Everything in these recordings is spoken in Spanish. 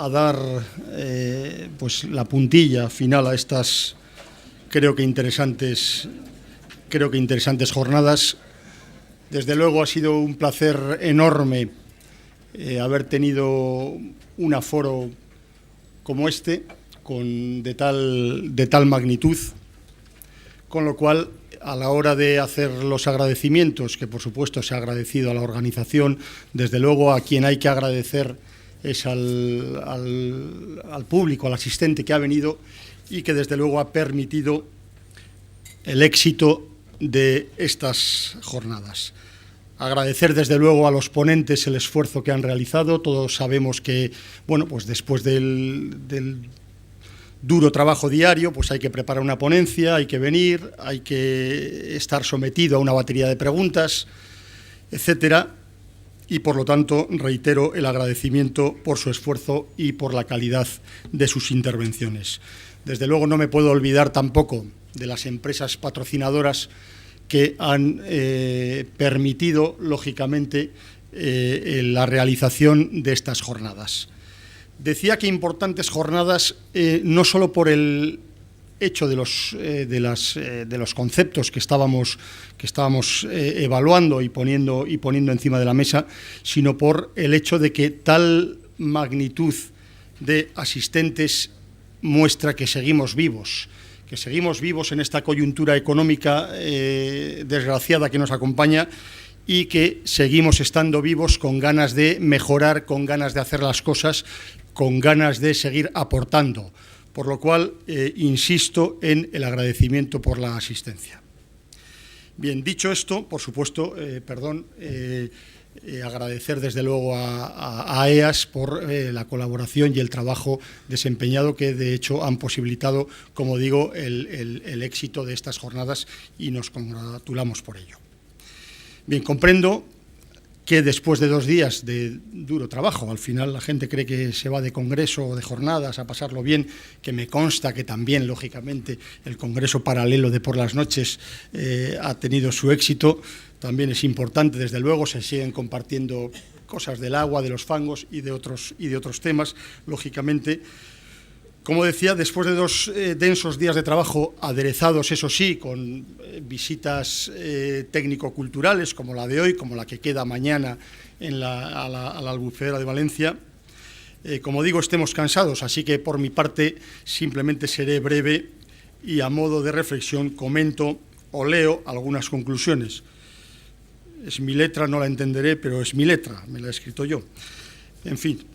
a dar pues la puntilla final a estas creo que interesantes jornadas. Desde luego ha sido un placer enorme haber tenido un aforo como este, de tal magnitud, con lo cual, a la hora de hacer los agradecimientos, que por supuesto se ha agradecido a la organización, desde luego a quien hay que agradecer es al público, al asistente que ha venido y que desde luego ha permitido el éxito de estas jornadas. Agradecer desde luego a los ponentes el esfuerzo que han realizado. Todos sabemos que, bueno, pues después del duro trabajo diario, pues hay que preparar una ponencia, hay que venir, hay que estar sometido a una batería de preguntas, etcétera, y por lo tanto reitero el agradecimiento por su esfuerzo y por la calidad de sus intervenciones. Desde luego no me puedo olvidar tampoco de las empresas patrocinadoras que han permitido, lógicamente, la realización de estas jornadas. Decía que importantes jornadas no solo por el hecho de los conceptos que estábamos evaluando y poniendo encima de la mesa, sino por el hecho de que tal magnitud de asistentes muestra que seguimos vivos en esta coyuntura económica desgraciada que nos acompaña y que seguimos estando vivos con ganas de mejorar, con ganas de hacer las cosas, con ganas de seguir aportando, por lo cual insisto en el agradecimiento por la asistencia. Bien, dicho esto, por supuesto, agradecer desde luego a EAS por la colaboración y el trabajo desempeñado que de hecho han posibilitado, como digo, el éxito de estas jornadas y nos congratulamos por ello. Bien, comprendo que después de 2 días de duro trabajo, al final la gente cree que se va de congreso o de jornadas a pasarlo bien, que me consta que también, lógicamente, el congreso paralelo de por las noches ha tenido su éxito, también es importante, desde luego, se siguen compartiendo cosas del agua, de los fangos y de otros temas, lógicamente. Como decía, después de 2 densos días de trabajo, aderezados, eso sí, con visitas técnico-culturales, como la de hoy, como la que queda mañana a la Albufera de Valencia, como digo, estemos cansados, así que por mi parte simplemente seré breve y a modo de reflexión comento o leo algunas conclusiones. Es mi letra, no la entenderé, pero es mi letra, me la he escrito yo. En fin.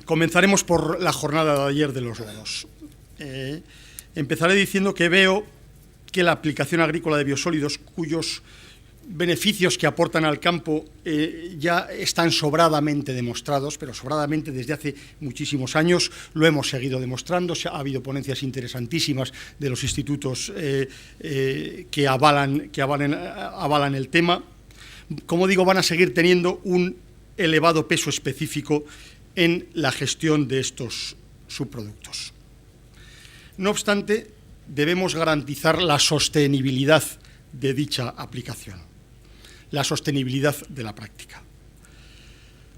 Comenzaremos por la jornada de ayer de los lodos. Empezaré diciendo que veo que la aplicación agrícola de biosólidos, cuyos beneficios que aportan al campo ya están sobradamente demostrados, pero sobradamente desde hace muchísimos años, lo hemos seguido demostrando. Ha habido ponencias interesantísimas de los institutos que avalan el tema. Como digo, van a seguir teniendo un elevado peso específico en la gestión de estos subproductos. No obstante, debemos garantizar la sostenibilidad de dicha aplicación, la sostenibilidad de la práctica.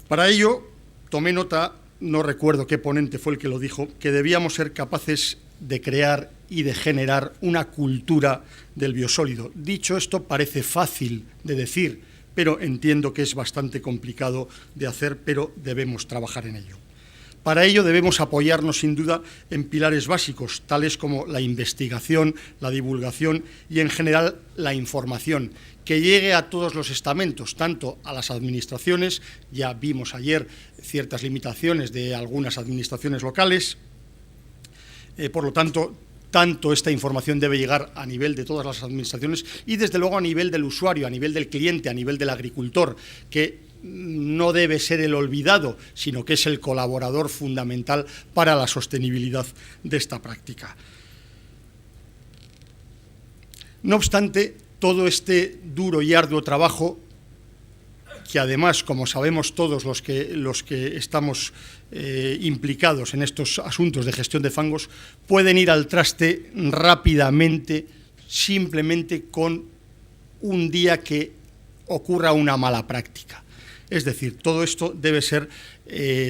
Para ello, tomé nota, no recuerdo qué ponente fue el que lo dijo, que debíamos ser capaces de crear y de generar una cultura del biosólido. Dicho esto, parece fácil de decir, pero entiendo que es bastante complicado de hacer, pero debemos trabajar en ello. Para ello debemos apoyarnos sin duda en pilares básicos, tales como la investigación, la divulgación y en general la información, que llegue a todos los estamentos, tanto a las administraciones, ya vimos ayer ciertas limitaciones de algunas administraciones locales, por lo tanto esta información debe llegar a nivel de todas las administraciones y desde luego a nivel del usuario, a nivel del cliente, a nivel del agricultor, que no debe ser el olvidado, sino que es el colaborador fundamental para la sostenibilidad de esta práctica. No obstante, todo este duro y arduo trabajo, que además, como sabemos todos los que estamos implicados en estos asuntos de gestión de fangos, pueden ir al traste rápidamente, simplemente con un día que ocurra una mala práctica. Es decir, todo esto debe ser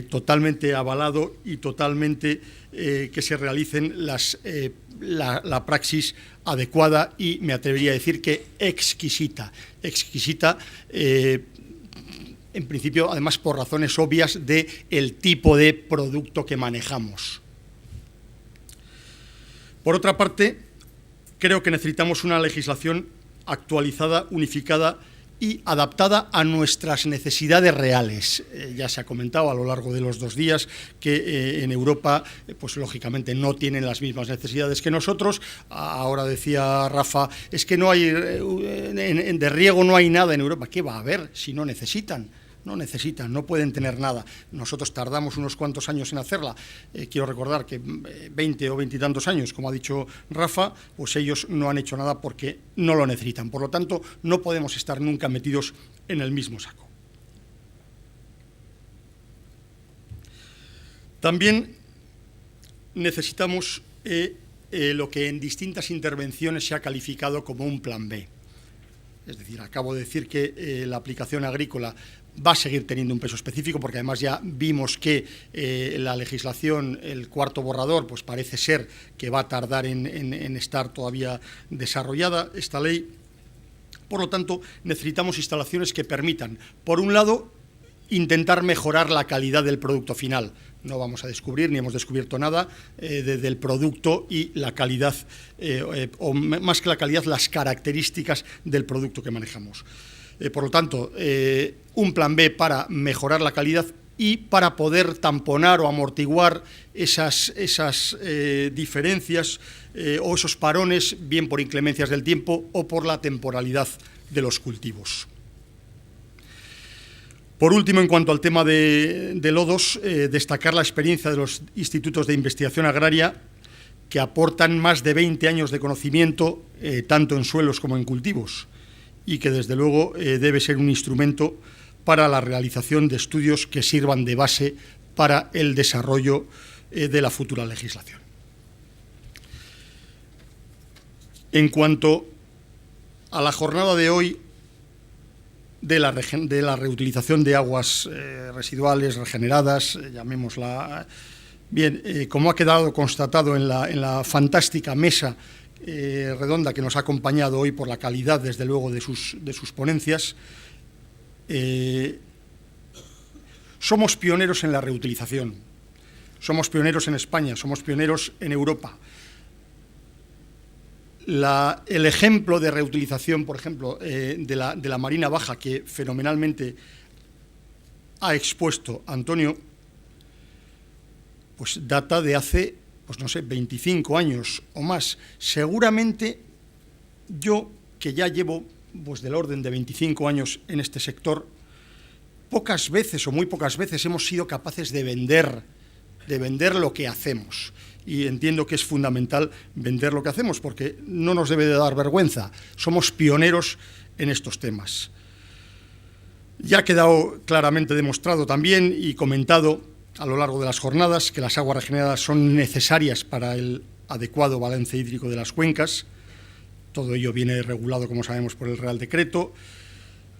totalmente avalado y totalmente que se realicen la praxis adecuada y me atrevería a decir que exquisita, en principio, además, por razones obvias del tipo de producto que manejamos. Por otra parte, creo que necesitamos una legislación actualizada, unificada y adaptada a nuestras necesidades reales. Ya se ha comentado a lo largo de los 2 días que en Europa, pues lógicamente no tienen las mismas necesidades que nosotros. Ahora decía Rafa, es que no hay, de riego no hay nada en Europa. ¿Qué va a haber si no necesitan? No necesitan, no pueden tener nada. Nosotros tardamos unos cuantos años en hacerla. Quiero recordar que 20 o 20 y tantos años, como ha dicho Rafa, pues ellos no han hecho nada porque no lo necesitan. Por lo tanto, no podemos estar nunca metidos en el mismo saco. También necesitamos lo que en distintas intervenciones se ha calificado como un plan B. Es decir, acabo de decir que la aplicación agrícola va a seguir teniendo un peso específico, porque además ya vimos que la legislación, el cuarto borrador, pues parece ser que va a tardar en estar todavía desarrollada esta ley. Por lo tanto, necesitamos instalaciones que permitan, por un lado, intentar mejorar la calidad del producto final. No vamos a descubrir, ni hemos descubierto nada del producto y la calidad, o más que la calidad, las características del producto que manejamos. Por lo tanto, un plan B para mejorar la calidad y para poder tamponar o amortiguar esas diferencias o esos parones, bien por inclemencias del tiempo o por la temporalidad de los cultivos. Por último, en cuanto al tema de lodos, destacar la experiencia de los institutos de investigación agraria que aportan más de 20 años de conocimiento, tanto en suelos como en cultivos, y que desde luego debe ser un instrumento para la realización de estudios que sirvan de base para el desarrollo de la futura legislación. En cuanto a la jornada de hoy de la reutilización de aguas residuales regeneradas, llamémosla bien, como ha quedado constatado en la fantástica mesa redonda que nos ha acompañado hoy por la calidad, desde luego, de sus ponencias, somos pioneros en la reutilización, somos pioneros en España, somos pioneros en Europa. El ejemplo de reutilización, por ejemplo, de la Marina Baja, que fenomenalmente ha expuesto Antonio, pues data de hace, pues no sé, 25 años o más. Seguramente yo, que ya llevo pues del orden de 25 años en este sector, pocas veces o muy pocas veces hemos sido capaces de vender lo que hacemos. Y entiendo que es fundamental vender lo que hacemos, porque no nos debe de dar vergüenza. Somos pioneros en estos temas. Ya ha quedado claramente demostrado también y comentado a lo largo de las jornadas que las aguas regeneradas son necesarias para el adecuado balance hídrico de las cuencas. Todo ello viene regulado, como sabemos, por el Real Decreto,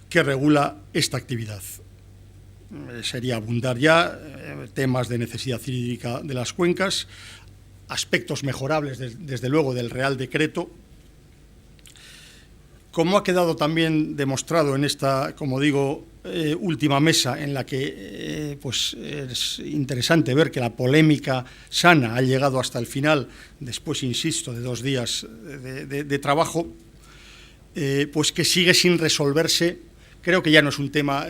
que regula esta actividad. Sería abundar ya temas de necesidad hídrica de las cuencas, aspectos mejorables, desde luego, del Real Decreto. Como ha quedado también demostrado en esta, como digo, última mesa, en la que pues es interesante ver que la polémica sana ha llegado hasta el final, después, insisto, de 2 días de trabajo, pues que sigue sin resolverse. Creo que ya no es un tema,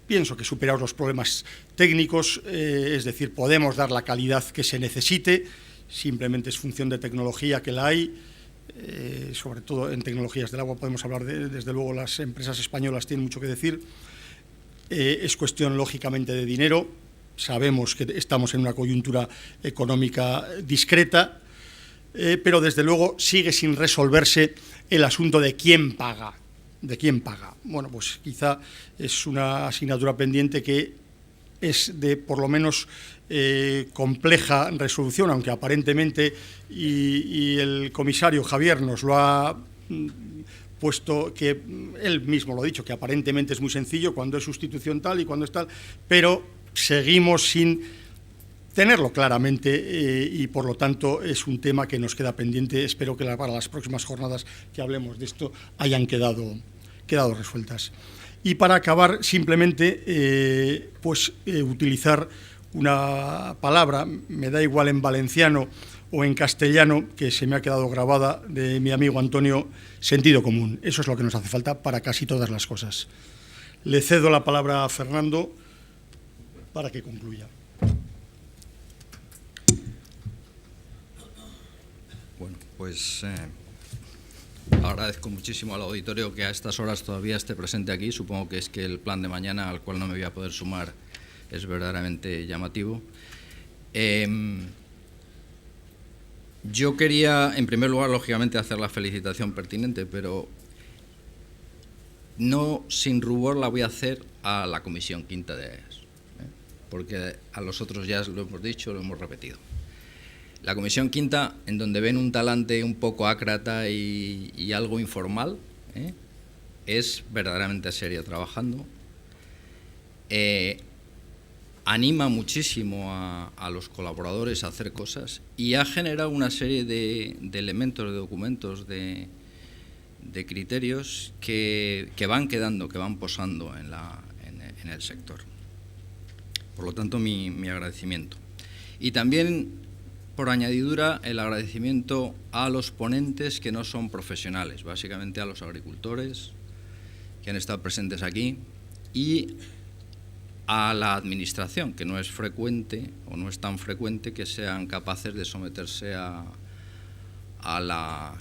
pienso que superados los problemas técnicos, es decir, podemos dar la calidad que se necesite, simplemente es función de tecnología que la hay. Sobre todo en tecnologías del agua podemos hablar desde luego, las empresas españolas tienen mucho que decir. Es cuestión, lógicamente, de dinero. Sabemos que estamos en una coyuntura económica discreta, pero desde luego sigue sin resolverse el asunto de quién paga. ¿De quién paga? Bueno, pues quizá es una asignatura pendiente que es de, por lo menos, compleja resolución, aunque aparentemente, y el comisario Javier nos lo ha puesto que él mismo lo ha dicho, que aparentemente es muy sencillo cuando es sustitución tal y cuando es tal, pero seguimos sin tenerlo claramente y por lo tanto es un tema que nos queda pendiente. Espero que para las próximas jornadas que hablemos de esto hayan quedado resueltas. Y para acabar, simplemente utilizar una palabra, me da igual en valenciano o en castellano, que se me ha quedado grabada, de mi amigo Antonio: sentido común. Eso es lo que nos hace falta para casi todas las cosas. Le cedo la palabra a Fernando para que concluya. Bueno, pues agradezco muchísimo al auditorio que a estas horas todavía esté presente aquí. Supongo que es que el plan de mañana, al cual no me voy a poder sumar, es verdaderamente llamativo. Yo quería, en primer lugar, lógicamente, hacer la felicitación pertinente, pero no sin rubor la voy a hacer a la Comisión Quinta de AEAS, porque a los otros ya lo hemos dicho, lo hemos repetido. La Comisión Quinta, en donde ven un talante un poco ácrata y algo informal, es verdaderamente seria trabajando. Anima muchísimo a los colaboradores a hacer cosas y ha generado una serie de elementos, de documentos, de criterios que van quedando, que van posando en el sector. Por lo tanto, mi agradecimiento. Y también, por añadidura, el agradecimiento a los ponentes que no son profesionales, básicamente a los agricultores que han estado presentes aquí y a la Administración, que no es frecuente o no es tan frecuente que sean capaces de someterse a la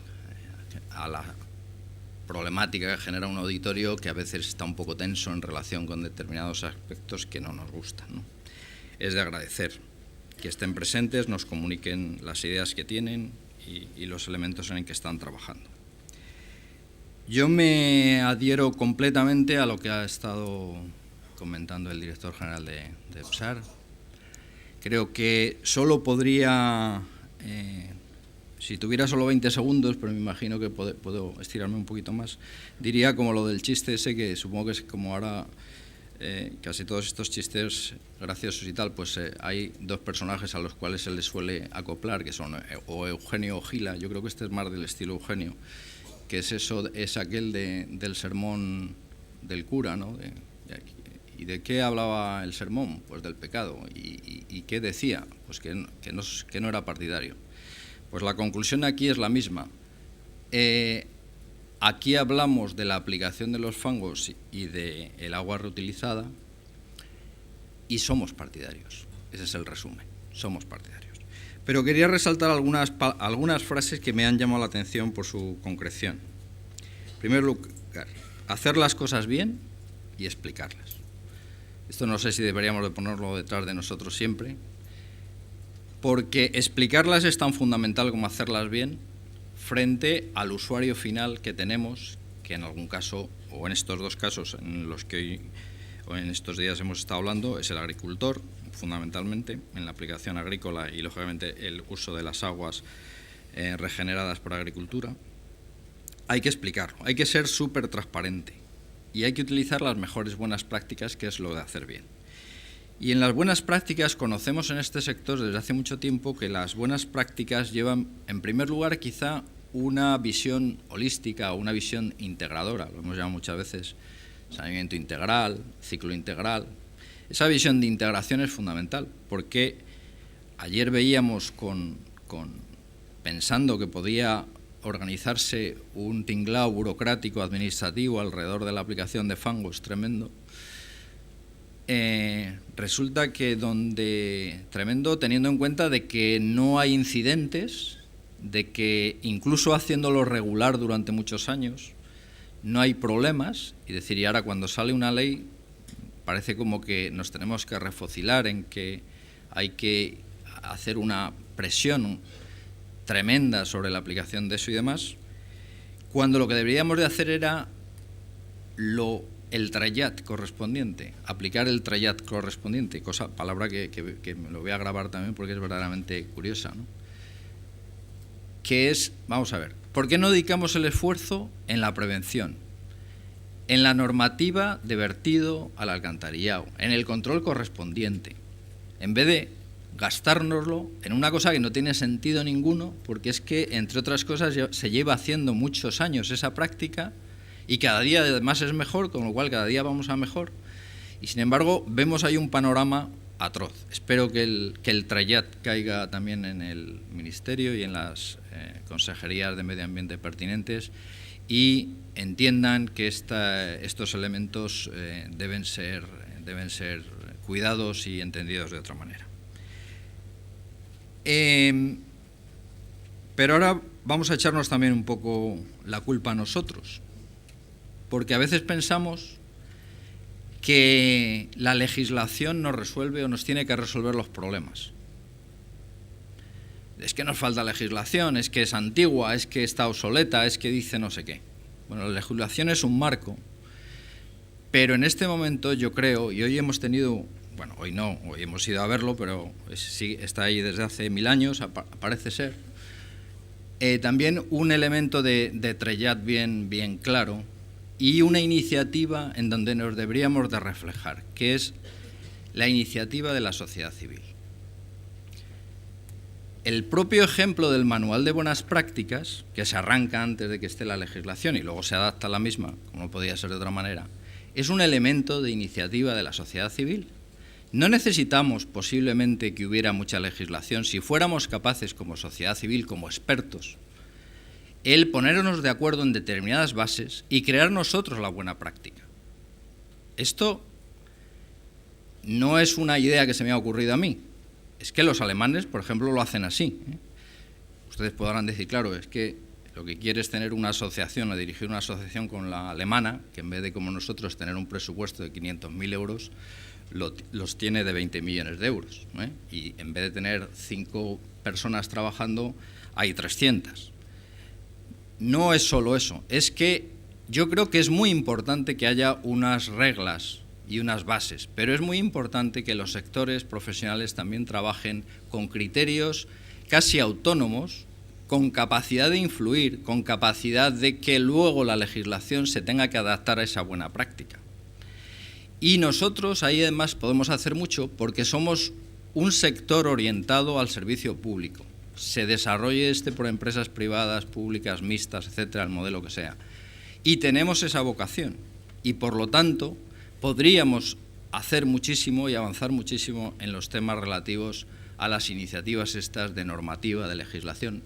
problemática que genera un auditorio que a veces está un poco tenso en relación con determinados aspectos que no nos gustan, ¿no? Es de agradecer que estén presentes, nos comuniquen las ideas que tienen y los elementos en que están trabajando. Yo me adhiero completamente a lo que ha estado comentando el director general de EPSAR. Creo que solo podría, si tuviera solo 20 segundos, pero me imagino que puedo estirarme un poquito más, diría como lo del chiste ese, que supongo que es como ahora casi todos estos chistes graciosos y tal, pues hay dos personajes a los cuales se les suele acoplar, que son o Eugenio o Gila. Yo creo que este es más del estilo Eugenio, que es aquel del sermón del cura, ¿no? ¿Y de qué hablaba el sermón? Pues del pecado. ¿Y qué decía? Pues que no era partidario. Pues la conclusión aquí es la misma. Aquí hablamos de la aplicación de los fangos y del agua reutilizada y somos partidarios. Ese es el resumen, somos partidarios. Pero quería resaltar algunas frases que me han llamado la atención por su concreción. En primer lugar, hacer las cosas bien y explicarlas. Esto no sé si deberíamos de ponerlo detrás de nosotros siempre, porque explicarlas es tan fundamental como hacerlas bien frente al usuario final que tenemos, que en algún caso, o en estos dos casos en los que hoy o en estos días hemos estado hablando, es el agricultor, fundamentalmente, en la aplicación agrícola y, lógicamente, el uso de las aguas regeneradas por agricultura. Hay que explicarlo, hay que ser súper transparente y hay que utilizar las mejores buenas prácticas, que es lo de hacer bien. Y en las buenas prácticas conocemos en este sector desde hace mucho tiempo que las buenas prácticas llevan, en primer lugar, quizá una visión holística o una visión integradora. Lo hemos llamado muchas veces saneamiento integral, ciclo integral. Esa visión de integración es fundamental, porque ayer veíamos pensando que podía organizarse un tinglao burocrático administrativo alrededor de la aplicación de fangos tremendo. Resulta que tremendo, teniendo en cuenta de que no hay incidentes, de que incluso haciéndolo regular durante muchos años no hay problemas, y decir, y ahora cuando sale una ley parece como que nos tenemos que refocilar en que hay que hacer una presión tremenda sobre la aplicación de eso y demás, cuando lo que deberíamos de hacer era el trayat correspondiente, aplicar el trayat correspondiente, palabra que me lo voy a grabar también porque es verdaderamente curiosa, ¿no? que es, vamos a ver, ¿por qué no dedicamos el esfuerzo en la prevención, en la normativa de vertido al alcantarillado, en el control correspondiente, en vez de gastárnoslo en una cosa que no tiene sentido ninguno, porque es que, entre otras cosas, se lleva haciendo muchos años esa práctica y cada día además es mejor, con lo cual cada día vamos a mejor. Y sin embargo, vemos ahí un panorama atroz. Espero que el trayat caiga también en el Ministerio y en las consejerías de medio ambiente pertinentes y entiendan que estos elementos deben ser cuidados y entendidos de otra manera. Pero ahora vamos a echarnos también un poco la culpa a nosotros, porque a veces pensamos que la legislación nos resuelve o nos tiene que resolver los problemas. Es que nos falta legislación, es que es antigua, es que está obsoleta, es que dice no sé qué. Bueno, la legislación es un marco, pero en este momento yo creo, y hoy hemos tenido, bueno, hoy no, hoy hemos ido a verlo, pero sí está ahí desde hace 1000 años, parece ser, también un elemento de trellat bien claro y una iniciativa en donde nos deberíamos de reflejar, que es la iniciativa de la sociedad civil. El propio ejemplo del manual de buenas prácticas, que se arranca antes de que esté la legislación y luego se adapta a la misma, como no podía ser de otra manera, es un elemento de iniciativa de la sociedad civil. No necesitamos posiblemente que hubiera mucha legislación si fuéramos capaces como sociedad civil, como expertos, el ponernos de acuerdo en determinadas bases y crear nosotros la buena práctica. Esto no es una idea que se me ha ocurrido a mí, es que los alemanes, por ejemplo, lo hacen así. Ustedes podrán decir, claro, es que lo que quiere es tener una asociación o dirigir una asociación con la alemana, que en vez de como nosotros tener un presupuesto de 500.000 euros, los tiene de 20 millones de euros. Y en vez de tener 5 personas trabajando, hay 300. No es solo eso, es que yo creo que es muy importante que haya unas reglas y unas bases, pero es muy importante que los sectores profesionales también trabajen con criterios casi autónomos, con capacidad de influir, con capacidad de que luego la legislación se tenga que adaptar a esa buena práctica. Y nosotros ahí además podemos hacer mucho porque somos un sector orientado al servicio público. Se desarrolle por empresas privadas, públicas, mixtas, etcétera, el modelo que sea. Y tenemos esa vocación y por lo tanto podríamos hacer muchísimo y avanzar muchísimo en los temas relativos a las iniciativas estas de normativa, de legislación.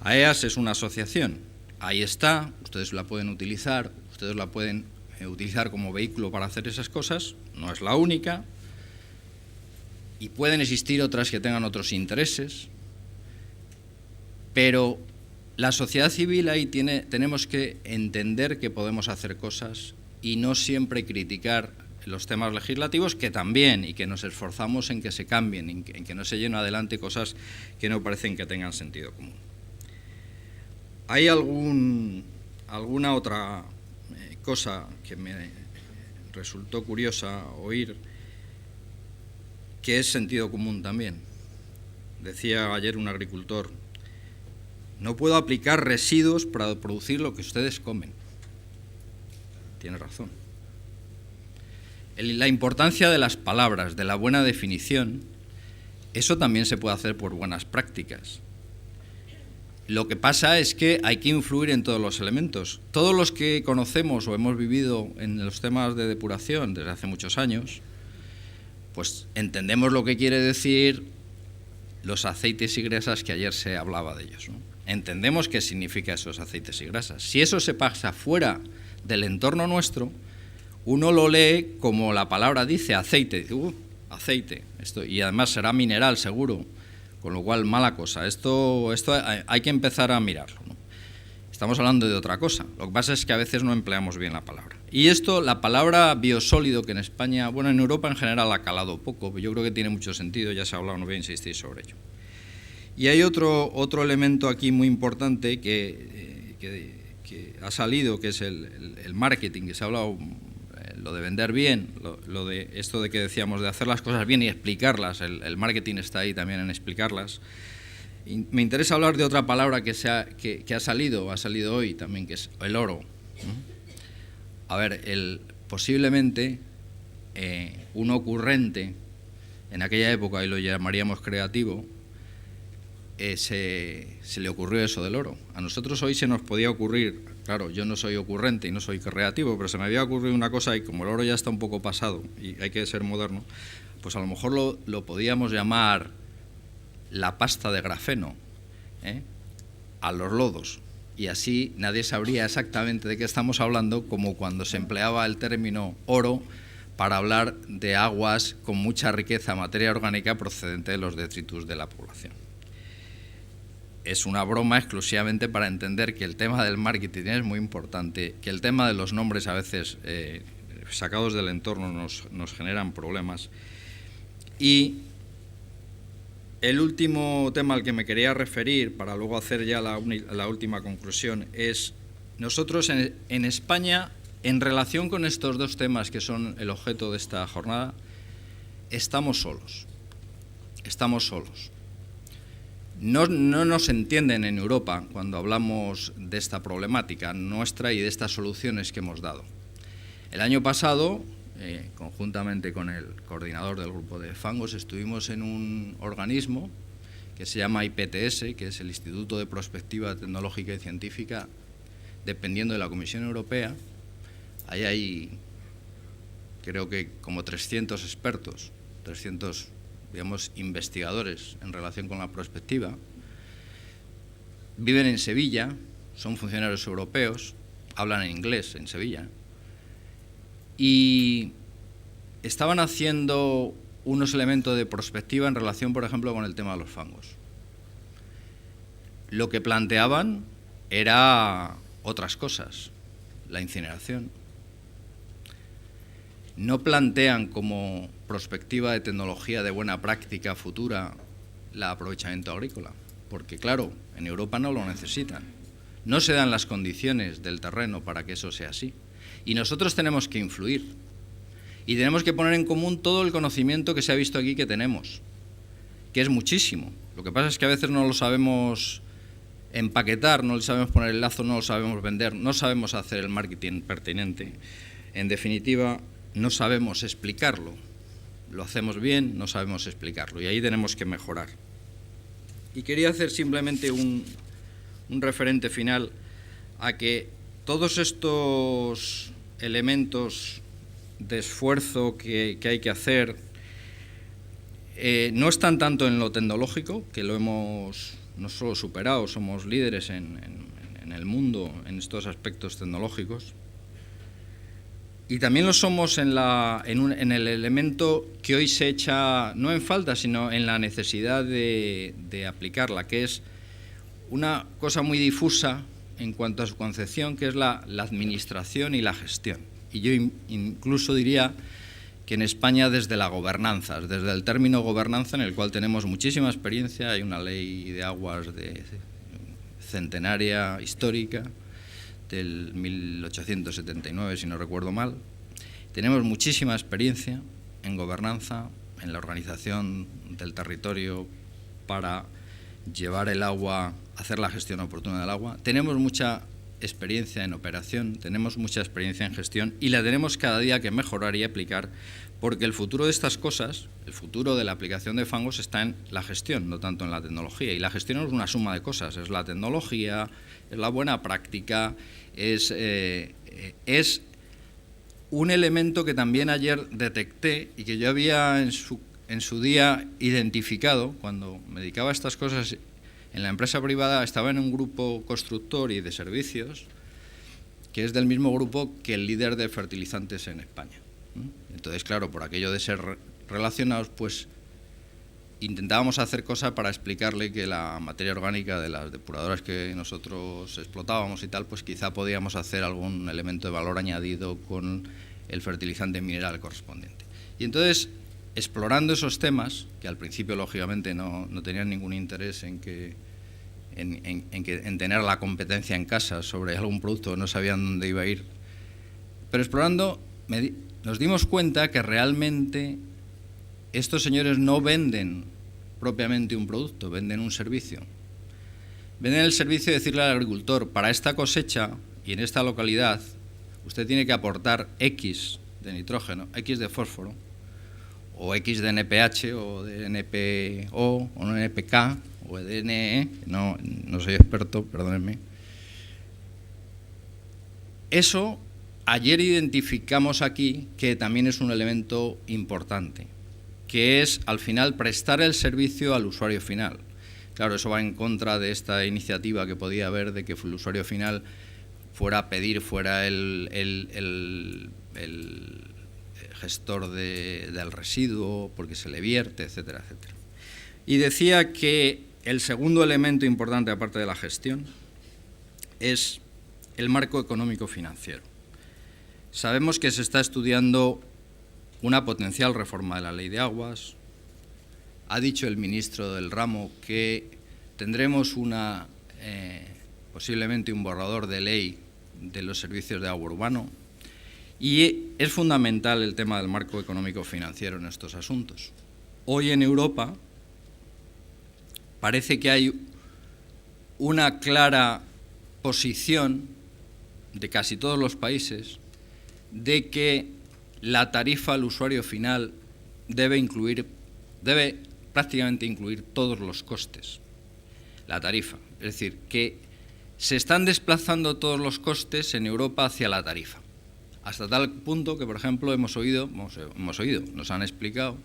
AEAS es una asociación, ahí está, ustedes la pueden utilizar, ustedes la pueden utilizar como vehículo para hacer esas cosas, no es la única, y pueden existir otras que tengan otros intereses, pero la sociedad civil ahí tenemos que entender que podemos hacer cosas y no siempre criticar los temas legislativos, que también, y que nos esforzamos en que se cambien, en que no se lleven adelante cosas que no parecen que tengan sentido común. Hay alguna otra cosa que me resultó curiosa oír, que es sentido común también. Decía ayer un agricultor, no puedo aplicar residuos para producir lo que ustedes comen. Tiene razón. La importancia de las palabras, de la buena definición, eso también se puede hacer por buenas prácticas. Lo que pasa es que hay que influir en todos los elementos. Todos los que conocemos o hemos vivido en los temas de depuración desde hace muchos años, pues entendemos lo que quiere decir los aceites y grasas que ayer se hablaba de ellos, ¿no? Entendemos qué significa esos aceites y grasas. Si eso se pasa fuera del entorno nuestro, uno lo lee como la palabra dice, aceite, aceite, y además será mineral seguro, con lo cual mala cosa. Esto hay que empezar a mirarlo, ¿no? Estamos hablando de otra cosa, lo que pasa es que a veces no empleamos bien la palabra. Y la palabra biosólido, que en España, bueno, en Europa en general ha calado poco, pero yo creo que tiene mucho sentido, ya se ha hablado, no voy a insistir sobre ello. Y hay otro elemento aquí muy importante que ha salido, que es el marketing, que se ha hablado, lo de vender bien, lo de esto de que decíamos de hacer las cosas bien y explicarlas, el marketing está ahí también en explicarlas. Y me interesa hablar de otra palabra que ha salido hoy también, que es el oro. A ver, posiblemente un ocurrente, en aquella época, y lo llamaríamos creativo, se le ocurrió eso del oro. A nosotros hoy se nos podía ocurrir, claro, yo no soy ocurrente y no soy creativo, pero se me había ocurrido una cosa y como el oro ya está un poco pasado y hay que ser moderno, pues a lo mejor lo podíamos llamar la pasta de grafeno, a los lodos. Y así nadie sabría exactamente de qué estamos hablando, como cuando se empleaba el término oro para hablar de aguas con mucha riqueza materia orgánica procedente de los detritus de la población. Es una broma exclusivamente para entender que el tema del marketing es muy importante, que el tema de los nombres a veces sacados del entorno nos generan problemas. Y el último tema al que me quería referir, para luego hacer ya la última conclusión, es nosotros en España, en relación con estos dos temas que son el objeto de esta jornada, estamos solos. Estamos solos. No nos entienden en Europa cuando hablamos de esta problemática nuestra y de estas soluciones que hemos dado. El año pasado, conjuntamente con el coordinador del grupo de fangos, estuvimos en un organismo que se llama IPTS, que es el Instituto de Prospectiva Tecnológica y Científica, dependiendo de la Comisión Europea. Ahí hay, creo que como 300 expertos, 300 digamos, investigadores en relación con la prospectiva. Viven en Sevilla, son funcionarios europeos, hablan en inglés en Sevilla, y estaban haciendo unos elementos de prospectiva en relación, por ejemplo, con el tema de los fangos. Lo que planteaban era otras cosas, la incineración. No plantean como prospectiva de tecnología de buena práctica futura el aprovechamiento agrícola, porque claro, en Europa no lo necesitan. No se dan las condiciones del terreno para que eso sea así. Y nosotros tenemos que influir. Y tenemos que poner en común todo el conocimiento que se ha visto aquí que tenemos, que es muchísimo. Lo que pasa es que a veces no lo sabemos empaquetar, no le sabemos poner el lazo, no lo sabemos vender, no sabemos hacer el marketing pertinente. En definitiva, no sabemos explicarlo. Lo hacemos bien, no sabemos explicarlo, y ahí tenemos que mejorar. Y quería hacer simplemente un referente final a que todos estos elementos de esfuerzo que hay que hacer no están tanto en lo tecnológico, que lo hemos no solo superado, somos líderes en el mundo en estos aspectos tecnológicos, y también lo somos en el elemento que hoy se echa, no en falta, sino en la necesidad de aplicarla, que es una cosa muy difusa en cuanto a su concepción, que es la administración y la gestión. Y yo incluso diría que en España desde la gobernanza, desde el término gobernanza, en el cual tenemos muchísima experiencia, hay una ley de aguas centenaria histórica, del 1879, si no recuerdo mal. Tenemos muchísima experiencia en gobernanza, en la organización del territorio para llevar el agua, hacer la gestión oportuna del agua. Tenemos mucha experiencia en operación, tenemos mucha experiencia en gestión y la tenemos cada día que mejorar y aplicar, porque el futuro de estas cosas, el futuro de la aplicación de fangos está en la gestión, no tanto en la tecnología. Y la gestión es una suma de cosas, es la tecnología, es la buena práctica, es un elemento que también ayer detecté y que yo había en su día identificado cuando me dedicaba a estas cosas en la empresa privada. Estaba en un grupo constructor y de servicios que es del mismo grupo que el líder de fertilizantes en España. Entonces, claro, por aquello de ser relacionados, pues intentábamos hacer cosas para explicarle que la materia orgánica de las depuradoras que nosotros explotábamos y tal, pues quizá podíamos hacer algún elemento de valor añadido con el fertilizante mineral correspondiente. Y entonces, explorando esos temas, que al principio lógicamente no tenían ningún interés en tener la competencia en casa sobre algún producto, no sabían dónde iba a ir, pero explorando nos dimos cuenta que realmente estos señores no venden propiamente un producto, venden un servicio. Venden el servicio de decirle al agricultor, para esta cosecha y en esta localidad, usted tiene que aportar X de nitrógeno, X de fósforo, o X de NPH, o de NPO, o NPK, o de NE, no soy experto, perdónenme. Eso, ayer identificamos aquí que también es un elemento importante, que es, al final, prestar el servicio al usuario final. Claro, eso va en contra de esta iniciativa que podía haber de que el usuario final fuera a pedir, fuera el gestor del residuo, porque se le vierte, etcétera, etcétera. Y decía que el segundo elemento importante, aparte de la gestión, es el marco económico-financiero. Sabemos que se está estudiando una potencial reforma de la Ley de Aguas. Ha dicho el ministro del ramo que tendremos posiblemente un borrador de ley de los servicios de agua urbano, y es fundamental el tema del marco económico-financiero en estos asuntos. Hoy en Europa parece que hay una clara posición de casi todos los países de que la tarifa al usuario final debe prácticamente incluir todos los costes. La tarifa, es decir, que se están desplazando todos los costes en Europa hacia la tarifa, hasta tal punto que, por ejemplo, nos han explicado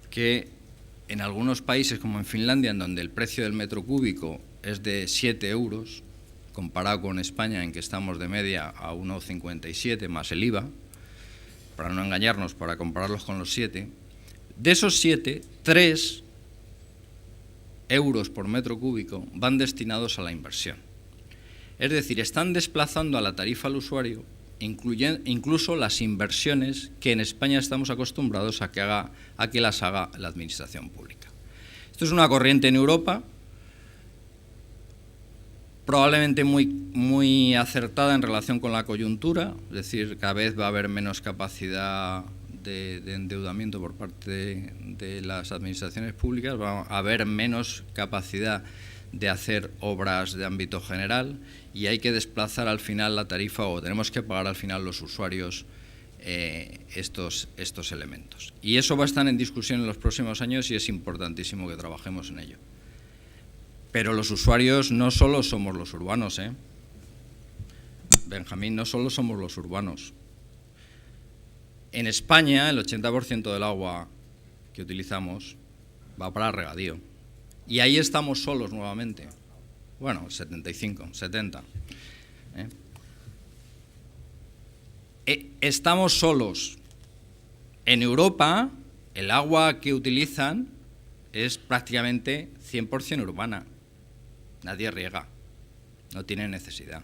que en algunos países, como en Finlandia, en donde el precio del metro cúbico es de 7 euros, comparado con España, en que estamos de media a 1,57 más el IVA, para no engañarnos, para compararlos con los 7, de esos 7, 3 euros por metro cúbico van destinados a la inversión. Es decir, están desplazando a la tarifa al usuario, incluso las inversiones que en España estamos acostumbrados a que las haga la administración pública. Esto es una corriente en Europa, probablemente muy acertada en relación con la coyuntura, es decir, cada vez va a haber menos capacidad de endeudamiento por parte de las administraciones públicas, va a haber menos capacidad de hacer obras de ámbito general y hay que desplazar al final la tarifa, o tenemos que pagar al final los usuarios estos elementos. Y eso va a estar en discusión en los próximos años y es importantísimo que trabajemos en ello. Pero los usuarios no solo somos los urbanos, Benjamín, no solo somos los urbanos. En España, el 80% del agua que utilizamos va para regadío. Y ahí estamos solos nuevamente. Bueno, 75, 70. Estamos solos. En Europa, el agua que utilizan es prácticamente 100% urbana. Nadie riega, no tiene necesidad.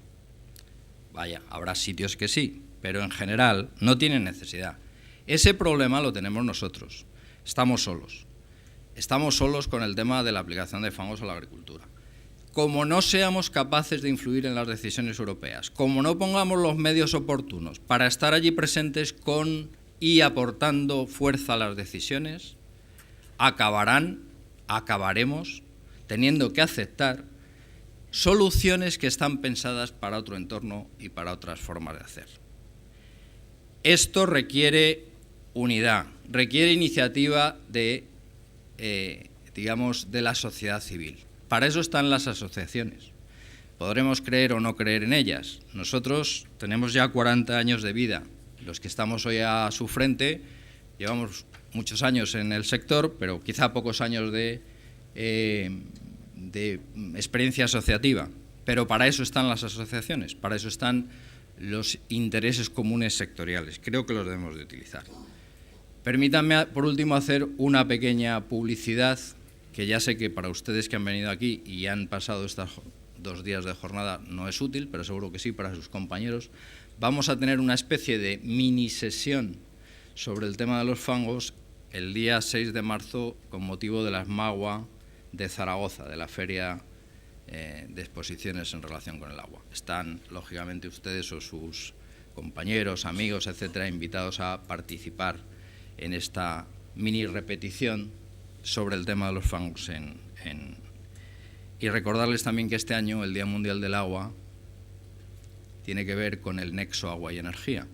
Vaya, habrá sitios que sí, pero en general no tienen necesidad. Ese problema lo tenemos nosotros. Estamos solos. Estamos solos con el tema de la aplicación de fangos a la agricultura. Como no seamos capaces de influir en las decisiones europeas, como no pongamos los medios oportunos para estar allí presentes y aportando fuerza a las decisiones, acabaremos teniendo que aceptar soluciones que están pensadas para otro entorno y para otras formas de hacer. Esto requiere unidad, requiere iniciativa de la sociedad civil. Para eso están las asociaciones. Podremos creer o no creer en ellas. Nosotros tenemos ya 40 años de vida. Los que estamos hoy a su frente llevamos muchos años en el sector, pero quizá pocos años de experiencia asociativa. Pero para eso están las asociaciones, para eso están los intereses comunes sectoriales. Creo que los debemos de utilizar. Permítanme, por último, hacer una pequeña publicidad, que ya sé que para ustedes que han venido aquí y han pasado estos 2 días de jornada no es útil, pero seguro que sí para sus compañeros. Vamos a tener una especie de mini sesión sobre el tema de los fangos el día 6 de marzo con motivo de las MAGUA de Zaragoza, de la Feria de Exposiciones en relación con el agua. Están, lógicamente, ustedes o sus compañeros, amigos, etcétera, invitados a participar en esta mini repetición sobre el tema de los fangos y recordarles también que este año el Día Mundial del Agua tiene que ver con el nexo agua y energía.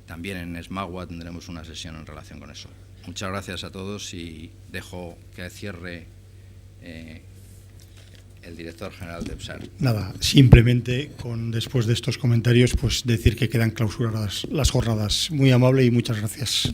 También en SMAGUA tendremos una sesión en relación con eso. Muchas gracias a todos y dejo que cierre el director general de EPSAR. Nada, simplemente después de estos comentarios, pues decir que quedan clausuradas las jornadas. Muy amable y muchas gracias.